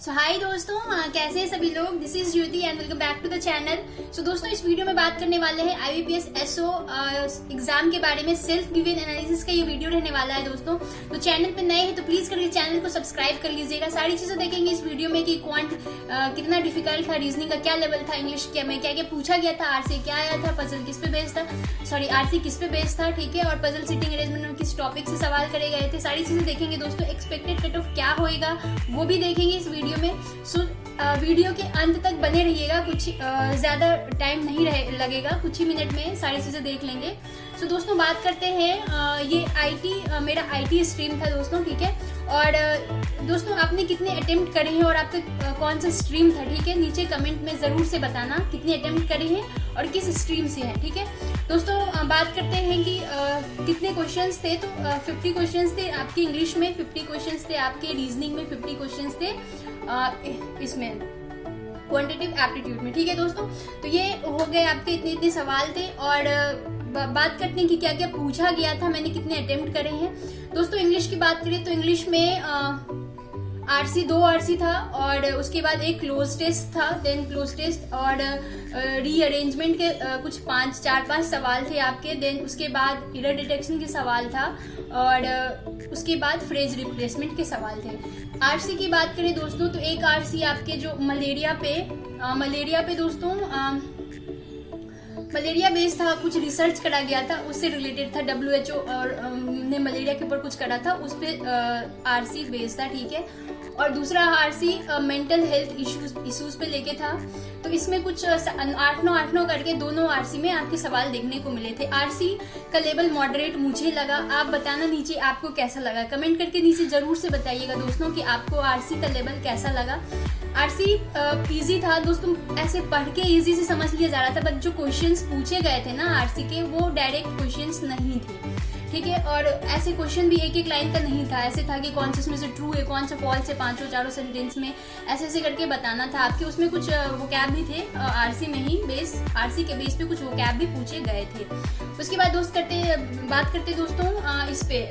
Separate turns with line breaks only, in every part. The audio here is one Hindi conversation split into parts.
हाय दोस्तों, कैसे हैं सभी लोग। This is Jyoti and welcome back to the channel. दोस्तों, इस वीडियो में बात करने वाले हैं IBPS SO एग्जाम के बारे में। सेल्फ गिवन एनालिसिस का ये वीडियो रहने वाला है दोस्तों। तो चैनल पे नए हैं तो प्लीज करके चैनल को सब्सक्राइब कर लीजिएगा। सारी चीजें देखेंगे इस वीडियो में कि क्वांट कितना डिफिकल्ट था, रीजनिंग का क्या लेवल था, इंग्लिश में क्या क्या पूछा गया था, RC क्या आया था, पजल किस पे बेस्ड था, RC किस पे बेस्ड था, ठीक है, और पजल सीटिंग अरेंजमेंट में किस टॉपिक से सवाल करे गए थे। सारी चीजें देखेंगे दोस्तों। एक्सपेक्टेड कट ऑफ क्या होएगा वो भी देखेंगे इस वीडियो में। वीडियो के अंत तक बने रहिएगा। कुछ ज्यादा टाइम नहीं लगेगा, कुछ ही मिनट में सारी चीजें देख लेंगे। दोस्तों, बात करते हैं। ये मेरा IT स्ट्रीम था दोस्तों, ठीक है। और दोस्तों, आपने कितने अटेम्प्ट करे हैं और आपका कौन सा स्ट्रीम था, ठीक है, नीचे कमेंट में जरूर से बताना कितने अटेम्प्ट करे हैं और किस स्ट्रीम से है, ठीक है। दोस्तों, बात करते हैं कि कितने क्वेश्चंस थे। तो 50 क्वेश्चंस थे आपके इंग्लिश में, 50 क्वेश्चंस थे आपके रीजनिंग में, 50 क्वेश्चंस थे इसमें क्वांटिटेटिव एप्टीट्यूड में, ठीक है दोस्तों। तो ये हो गए आपके इतने सवाल थे। और बात करते हैं कि क्या क्या पूछा गया था, मैंने कितने अटेम्प्ट करे हैं। दोस्तों, इंग्लिश की बात करें तो इंग्लिश में दो RC था और उसके बाद एक क्लोज टेस्ट था, देन क्लोज टेस्ट और रीअरेंजमेंट के कुछ 4-5 सवाल थे आपके। देन उसके बाद एरर डिटेक्शन के सवाल था और उसके बाद फ्रेज रिप्लेसमेंट के सवाल थे। RC की बात करें दोस्तों तो एक RC आपके जो मलेरिया पे दोस्तों मलेरिया बेस्ड था, कुछ रिसर्च करा गया था, उससे रिलेटेड था। WHO और ने मलेरिया के ऊपर कुछ करा था, उस पे RC बेस्ड था, ठीक है। और दूसरा RC मेंटल हेल्थ इश्यूज पे लेके था। तो इसमें कुछ 8-9 करके दोनों RC में आपके सवाल देखने को मिले थे। RC का लेवल मॉडरेट मुझे लगा। आप बताना नीचे आपको कैसा लगा, कमेंट करके नीचे जरूर से बताइएगा दोस्तों कि आपको RC का लेवल कैसा लगा। RC इजी था दोस्तों, ऐसे पढ़ के इजी से समझ लिया जा रहा था, बट जो क्वेश्चंस पूछे गए थे ना RC के, वो डायरेक्ट क्वेश्चंस नहीं थे, ठीक है। और ऐसे क्वेश्चन भी एक लाइन का नहीं था, ऐसे था कि कौन से इसमें से ट्रू है, कौन सा फॉल्स है, 5-4 सेंटेंस में ऐसे करके बताना था आपके। उसमें कुछ वोकैब भी थे RC में ही, RC के बेस पे कुछ वोकैब भी पूछे गए थे। उसके बाद बात करते दोस्तों इस पे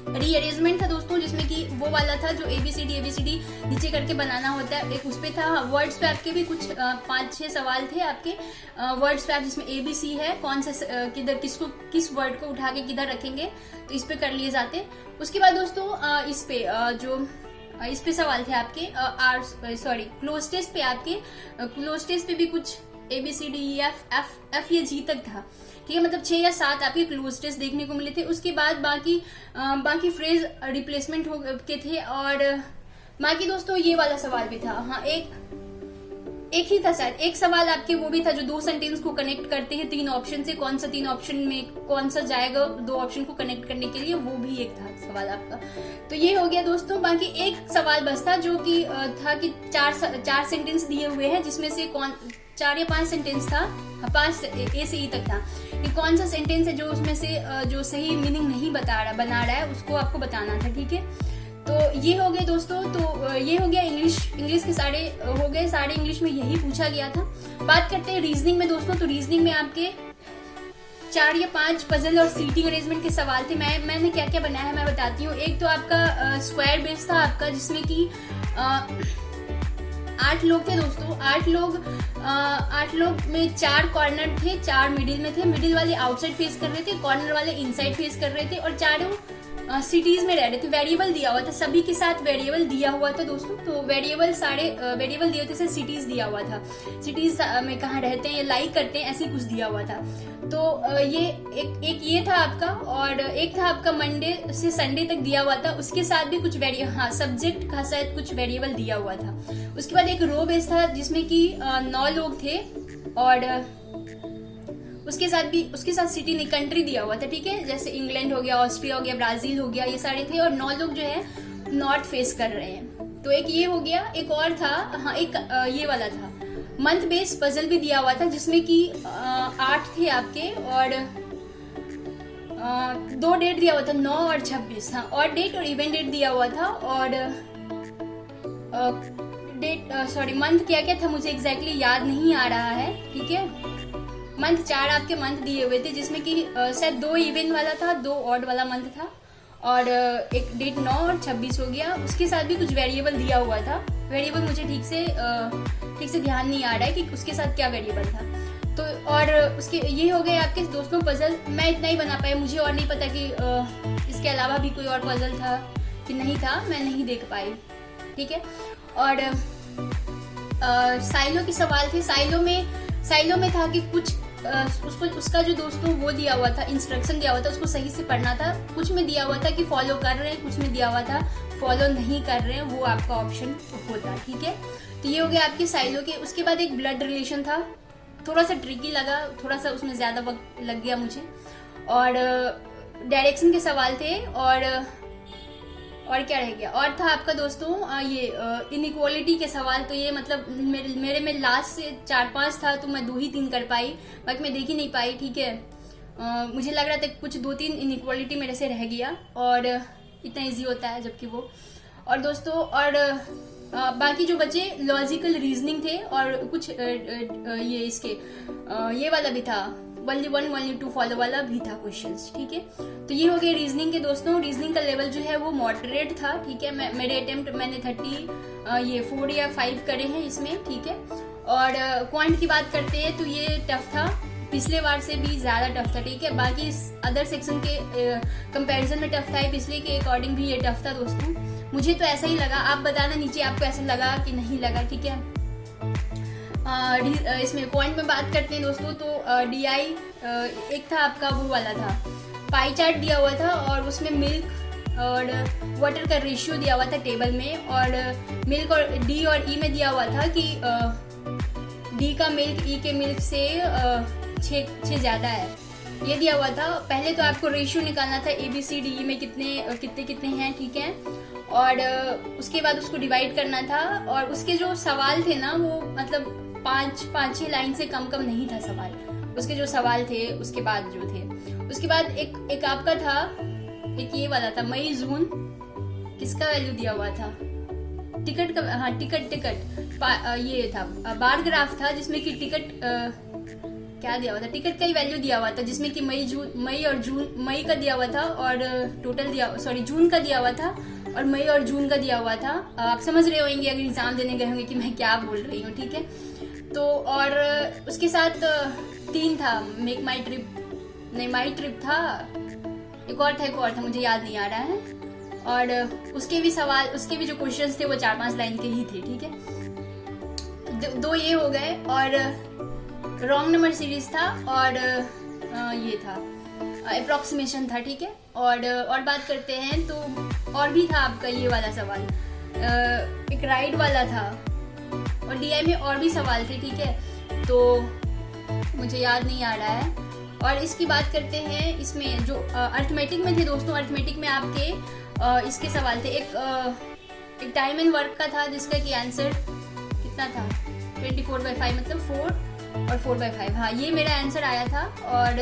रीअरेंजमेंट था दोस्तों, जिसमें कि वो वाला था जो ABCD नीचे करके बनाना होता है, एक उस पे था। वर्ड्स पे आपके भी कुछ 5-6 सवाल थे आपके वर्ड्स पे, आप जिसमें ABC है, कौन सा किस वर्ड को उठा के किधर रखेंगे, तो इस पे कर लिए जाते। उसके बाद दोस्तों इस पे सवाल थे आपके क्लोज टेस्ट पे। आपके क्लोज टेस्ट पे भी कुछ ABCD-E-F ये G तक था, ठीक है। मतलब 6 या 7 आपके क्लोज टेस्ट देखने को मिले थे। उसके बाद बाकी फ्रेज रिप्लेसमेंट के थे। और बाकी दोस्तों ये वाला सवाल भी था, हाँ, एक ही था शायद, एक सवाल आपके वो भी था जो 2 सेंटेंस को कनेक्ट करते हैं 3 ऑप्शन से, कौन सा 3 ऑप्शन में कौन सा जाएगा 2 ऑप्शन को कनेक्ट करने के लिए, वो भी एक था सवाल आपका। तो ये हो गया दोस्तों। बाकी एक सवाल बस था जो कि था कि 4 सेंटेंस दिए हुए हैं, जिसमें से 4 या 5 सेंटेंस था, 5 A से E तक था कि कौन सा सेंटेंस है जो उसमें से जो सही मीनिंग नहीं बना रहा है, उसको आपको बताना था, ठीक है। तो ये हो गए दोस्तों। तो ये हो गया इंग्लिश के सारे हो गए, सारे इंग्लिश में यही पूछा गया था। बात करते हैं रीजनिंग में दोस्तों। तो रीजनिंग में आपके 4 या 5 पजल और सीटिंग अरेंजमेंट के सवाल थे। मैंने क्या क्या बनाया है मैं बताती हूँ। एक तो आपका स्क्वायर बेस था आपका, जिसमें कि 8 लोग थे दोस्तों। 8 लोग में 4 कॉर्नर थे, 4 मिडिल में थे। मिडिल वाले आउटसाइड फेस कर रहे थे, कॉर्नर वाले इनसाइड फेस कर रहे थे, और चारों सिटीज में रह रहे थे। वेरिएबल दिया हुआ था, सभी के साथ वेरिएबल दिया हुआ था दोस्तों। तो वेरिएबल दिए होते थे, सिटीज दिया हुआ था, सिटीज में कहाँ रहते हैं या लाइक करते हैं, ऐसे कुछ दिया हुआ था। तो ये एक ये था आपका। और एक था आपका मंडे से संडे तक दिया हुआ था, उसके साथ भी कुछ सब्जेक्ट का शायद कुछ वेरिएबल दिया हुआ था। उसके बाद एक रो बेस था जिसमें कि 9 लोग थे, और उसके साथ सिटी नहीं कंट्री दिया हुआ था, ठीक है। जैसे इंग्लैंड हो गया, ऑस्ट्रिया हो गया, ब्राजील हो गया, ये सारे थे। और 9 लोग जो है नॉर्थ फेस कर रहे हैं। तो एक ये हो गया। एक और था, हाँ, एक ये वाला था मंथ बेस्ड पजल भी दिया हुआ था, जिसमें कि 8 थे आपके, और 2 डेट दिया हुआ था, 9 और 26, हाँ, और डेट और इवेंट डेट दिया हुआ था। और मंथ क्या क्या था मुझे एग्जैक्टली याद नहीं आ रहा है, ठीक है। मंथ 4 आपके मंथ दिए हुए थे, जिसमें कि शायद 2 इवेंट वाला था, 2 ऑड वाला मंथ था, और एक डेट 9 और 26 हो गया। उसके साथ भी कुछ वेरिएबल दिया हुआ था। वेरिएबल मुझे ठीक से ध्यान नहीं आ रहा है कि उसके साथ क्या वेरिएबल था। तो और उसके ये हो गए आपके दोस्तों पजल। मैं इतना ही बना पाया, मुझे और नहीं पता कि इसके अलावा भी कोई और पजल था कि नहीं था, मैं नहीं देख पाई। ठीक है। और साइलो के सवाल थे। साइलो में था कि कुछ उसका जो दोस्तों वो दिया हुआ था, इंस्ट्रक्शन दिया हुआ था, उसको सही से पढ़ना था। कुछ में दिया हुआ था कि फॉलो कर रहे हैं, कुछ में दिया हुआ था फॉलो नहीं कर रहे हैं, वो आपका ऑप्शन होता। ठीक है। तो ये हो गया आपके साइलो के। उसके बाद एक ब्लड रिलेशन था, थोड़ा सा ट्रिकी लगा, थोड़ा सा उसमें ज्यादा वक्त लग गया मुझे। और डायरेक्शन के सवाल थे। और क्या रह गया, और था आपका दोस्तों ये इनइक्वालिटी के सवाल। तो ये मतलब मेरे में लास्ट से 4-5 था, तो मैं 2 ही 3 कर पाई, बाकी मैं देख ही नहीं पाई। ठीक है। मुझे लग रहा था कुछ 2-3 इनइक्वालिटी मेरे से रह गया, और इतना इजी होता है जबकि वो। और दोस्तों और बाकी जो बचे लॉजिकल रीजनिंग थे, और कुछ ये इसके ये वाला भी था, वनली 1 वनली 2 फॉलो वाला भी था क्वेश्चंस। ठीक है। तो ये हो गए रीजनिंग के दोस्तों। रीजनिंग का लेवल जो है वो मॉडरेट था। ठीक है। मेरे अटेम्प्ट मैंने 4 या 5 करे हैं इसमें। ठीक है। और क्वांट की बात करते हैं तो ये टफ था, पिछले बार से भी ज्यादा टफ था। ठीक है। बाकी अदर सेक्शन के कंपैरिजन में टफ था, पिछले के अकॉर्डिंग भी ये टफ था दोस्तों। मुझे तो ऐसा ही लगा, आप बताना नीचे आपको ऐसा लगा कि नहीं लगा। ठीक है। इसमें पॉइंट में बात करते हैं दोस्तों, तो DI एक था आपका वो वाला था, पाई चार्ट दिया हुआ था, और उसमें मिल्क और वाटर का रेशियो दिया हुआ था टेबल में। और मिल्क और D और E में दिया हुआ था कि D का मिल्क E के मिल्क से 6 ज्यादा है, ये दिया हुआ था। पहले तो आपको रेशियो निकालना था ABCDE में कितने हैं। ठीक है। और उसके बाद उसको डिवाइड करना था। और उसके जो सवाल थे ना, वो मतलब 5-6 लाइन से कम नहीं था सवाल, उसके जो सवाल थे उसके बाद जो थे। उसके बाद एक आपका था, एक ये वाला था मई जून, किसका वैल्यू दिया हुआ था, टिकट का। हाँ, टिकट ये था, बार ग्राफ था, जिसमें कि टिकट क्या दिया हुआ था, टिकट का ही वैल्यू दिया हुआ था, जिसमें कि मई का दिया हुआ था, और जून का दिया हुआ था, और मई और जून का दिया हुआ था। आप समझ रहे होंगे अगर एग्जाम देने गए होंगे कि मैं क्या बोल रही हूँ। ठीक है। तो और उसके साथ 3 था, मेक माई ट्रिप, नहीं माई ट्रिप था, एक और था, मुझे याद नहीं आ रहा है। और उसके भी जो क्वेश्चंस थे वो 4-5 लाइन के ही थे। ठीक है। 2 ये हो गए। और रॉन्ग नंबर सीरीज था, और ये था अप्रोक्सीमेशन था। ठीक है। और बात करते हैं तो और भी था आपका ये वाला सवाल, एक राइड वाला था, और DI में और भी सवाल थे। ठीक है। तो मुझे याद नहीं आ रहा है। और इसकी बात करते हैं, इसमें जो अर्थमेटिक में थे दोस्तों, अर्थमेटिक में आपके इसके सवाल थे। एक टाइम एंड वर्क का था, जिसका कि आंसर कितना था, 24/5, मतलब 4 और 4/5। हाँ, ये मेरा आंसर आया था। और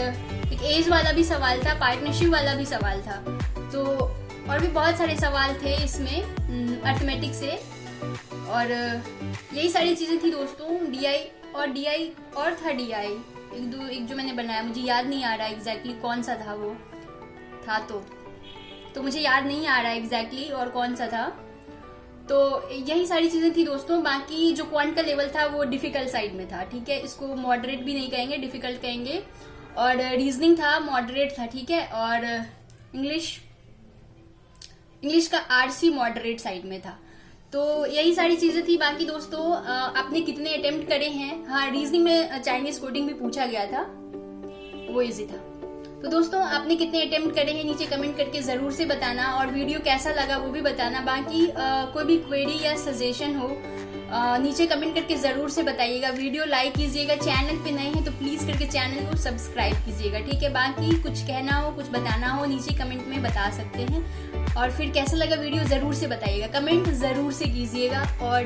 एक एज वाला भी सवाल था, पार्टनरशिप वाला भी सवाल था। तो और भी बहुत सारे सवाल थे इसमें अर्थमेटिक से। और यही सारी चीजें थी दोस्तों। DI और था DI एक जो मैंने बनाया, मुझे याद नहीं आ रहा एग्जैक्टली कौन सा था, वो था तो मुझे याद नहीं आ रहा एग्जैक्टली और कौन सा था। तो यही सारी चीजें थी दोस्तों। बाकी जो क्वांट का लेवल था वो डिफिकल्ट साइड में था। ठीक है। इसको मॉडरेट भी नहीं कहेंगे, डिफिकल्ट कहेंगे। और रीजनिंग था, मॉडरेट था। ठीक है। और इंग्लिश का RC मॉडरेट साइड में था। तो यही सारी चीजें थी। बाकी दोस्तों आपने कितने अटेम्प्ट करे हैं। हाँ, रीजनिंग में चाइनीज कोडिंग भी पूछा गया था, वो इजी था। तो दोस्तों आपने कितने अटेम्प्ट करे हैं नीचे कमेंट करके जरूर से बताना, और वीडियो कैसा लगा वो भी बताना। बाकी कोई भी क्वेरी या सजेशन हो नीचे कमेंट करके जरूर से बताइएगा। वीडियो लाइक कीजिएगा, चैनल पे नए हैं तो प्लीज करके चैनल को सब्सक्राइब कीजिएगा। ठीक है। बाकी कुछ कहना हो, कुछ बताना हो, नीचे कमेंट में बता सकते हैं। और फिर कैसा लगा वीडियो जरूर से बताइएगा, कमेंट जरूर से कीजिएगा। और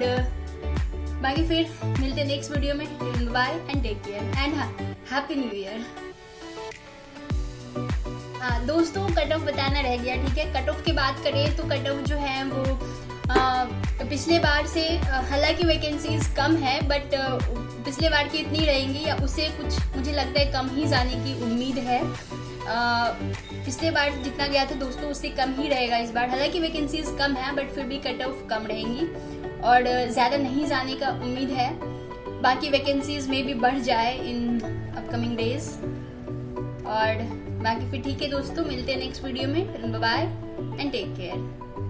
बाकी फिर मिलते हैं नेक्स्ट वीडियो में। Bye and take care and happy new year. हाँ दोस्तों, कट ऑफ बताना रह गया। ठीक है। कट ऑफ की बात करें तो कट ऑफ जो है वो पिछले बार से, हालांकि वैकेंसीज कम है, बट पिछले बार की इतनी रहेंगी या उससे कुछ मुझे लगता है कम ही जाने की उम्मीद है। पिछले बार जितना गया था दोस्तों उससे कम ही रहेगा इस बार। हालांकि वैकेंसीज कम है बट फिर भी कट ऑफ कम रहेंगी और ज़्यादा नहीं जाने का उम्मीद है। बाकी वैकेंसीज में भी बढ़ जाए इन अपकमिंग डेज। और बाकी फिर ठीक है दोस्तों, मिलते हैं नेक्स्ट वीडियो में। Bye and take care.